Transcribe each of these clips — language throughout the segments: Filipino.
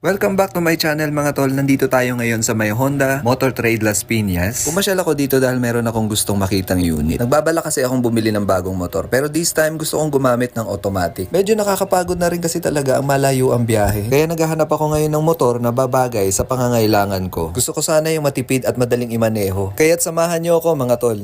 Welcome back to my channel mga tol. Nandito tayo ngayon sa may Honda Motor Trade Las Piñas. Pumasyal ako dito dahil meron akong gustong makitang unit. Nagbabala kasi akong bumili ng bagong motor, pero this time gusto kong gumamit ng automatic. Medyo nakakapagod na rin kasi talaga ang malayo ang biyahe. Kaya naghahanap ako ngayon ng motor na babagay sa pangangailangan ko. Gusto ko sana yung matipid at madaling imaneho. Kaya't samahan niyo ako mga tol.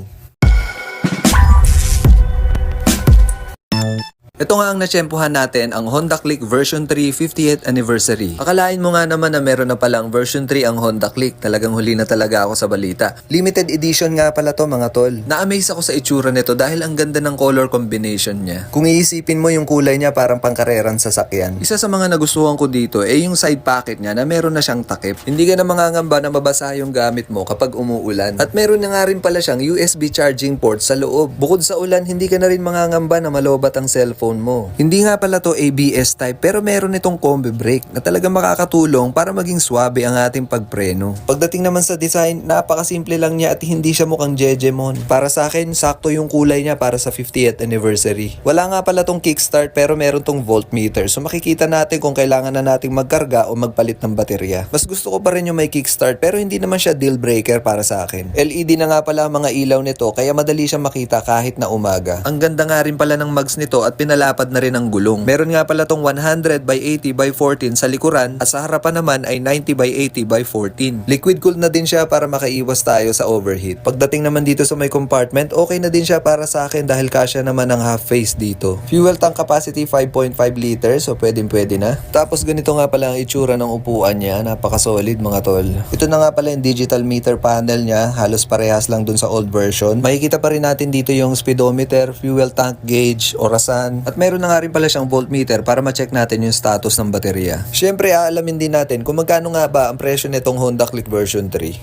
Ito nga ang natsyempohan natin, ang Honda Click version 3 50th anniversary. Akalain mo nga naman na meron na palang version 3 ang Honda Click. Talagang huli na talaga ako sa balita. Limited edition nga pala to mga tol. Na-amaze ako sa itsura nito dahil ang ganda ng color combination niya. Kung iisipin mo yung kulay niya parang pangkarerang sasakyan. Isa sa mga nagustuhan ko dito ay yung side pocket niya na meron na siyang takip. Hindi ka na mangangamba na mabasa yung gamit mo kapag umuulan. At meron na nga rin pala siyang USB charging port sa loob. Bukod sa ulan, hindi ka na rin mangangamba na malobat ang cellphone mo. Hindi nga pala to ABS type pero meron itong combi brake na talagang makakatulong para maging swabe ang ating pagpreno. Pagdating naman sa design, napakasimple lang niya at hindi siya mukhang jejemon. Para sa akin, sakto yung kulay niya para sa 50th anniversary. Wala nga pala tong kickstart pero meron tong voltmeter, so makikita natin kung kailangan na nating magkarga o magpalit ng baterya. Mas gusto ko pa rin yung may kickstart pero hindi naman siya deal breaker para sa akin. LED na nga pala ang mga ilaw nito kaya madali siyang makita kahit na umaga. Ang ganda nga rin pala ng mags nito at pinalapad na rin ang gulong. Meron nga pala tong 100 by 80 by 14 sa likuran at sa harapan naman ay 90 by 80 by 14. Liquid cooled na din siya para makaiwas tayo sa overheat. Pagdating naman dito sa may compartment, okay na din siya para sa akin dahil kasya naman ang half face dito. Fuel tank capacity 5.5 liters, so pwede na. Tapos ganito nga pala ang itsura ng upuan niya, napaka-solid mga tol. Ito na nga pala yung digital meter panel niya, halos parehas lang dun sa old version. Makikita pa rin natin dito yung speedometer, fuel tank gauge, orasan, at meron na nga rin pala siyang voltmeter para ma-check natin yung status ng baterya. Syempre, aalamin din natin kung magkano nga ba ang presyo nitong Honda Click version 3.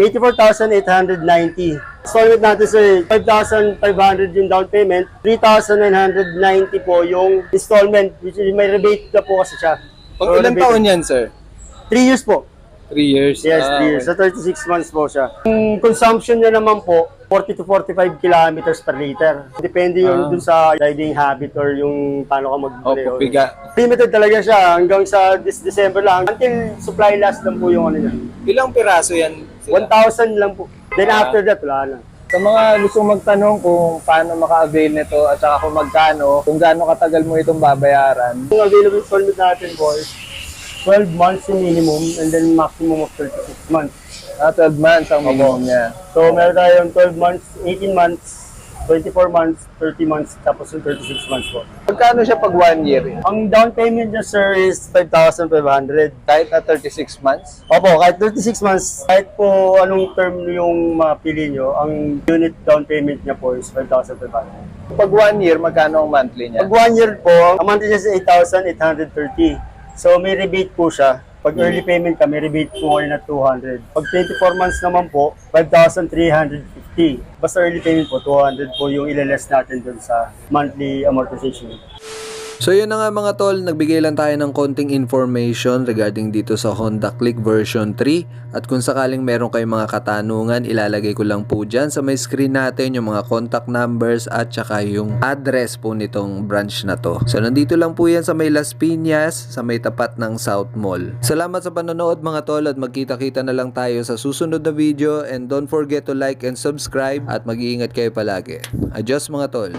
84,890. Installment natin sir, 5,500 yung down payment, 3,990 po yung installment, which is may rebate na po kasi siya. Pag ilang taon yan, sir? 3 years po. 3 years? Yes, 3 years. So 36 months po siya. Yung consumption niya naman po, 40 to 45 kilometers per liter. Depende yun dun sa riding habit or yung paano ka mag-maneho. Biga. Limited talaga siya hanggang sa this December lang. Until supply last lang po yung ano niya. Ilang piraso yan? 1,000 lang po. Then after that, wala na. Sa mga gustong magtanong kung paano maka-avail nito at saka kung magkano, kung gaano katagal mo itong babayaran. Yung available installment natin po is 12 months yung minimum and then maximum of 36 months. 12 months ang minimum niya. So meron tayong 12 months, 18 months, 24 months, 30 months, tapos yung 36 months po. Magkano siya pag 1 year? Ang down payment niya sir is 5,500. Kahit na 36 months? Opo, kahit 36 months, kahit po anong term yung mapili nyo, ang unit down payment niya po is 5,500. Pag 1 year, magkano ang monthly niya? Pag 1 year po, ang monthly niya is 8,830. So may rebate po siya. Pag early payment ka, may rebate po kayo na 200. Pag 24 months naman po, 5,350. Basta early payment po, 200 po yung ilaless natin dun sa monthly amortization. So yun na nga mga tol, nagbigay lang tayo ng konting information regarding dito sa Honda Click version 3 at kung sakaling meron kayong mga katanungan, ilalagay ko lang po dyan sa may screen natin yung mga contact numbers at saka yung address po nitong branch na to. So nandito lang po yan sa may Las Piñas, sa may tapat ng South Mall. Salamat sa panonood mga tol at magkita-kita na lang tayo sa susunod na video and don't forget to like and subscribe at mag-iingat kayo palagi. Adios mga tol!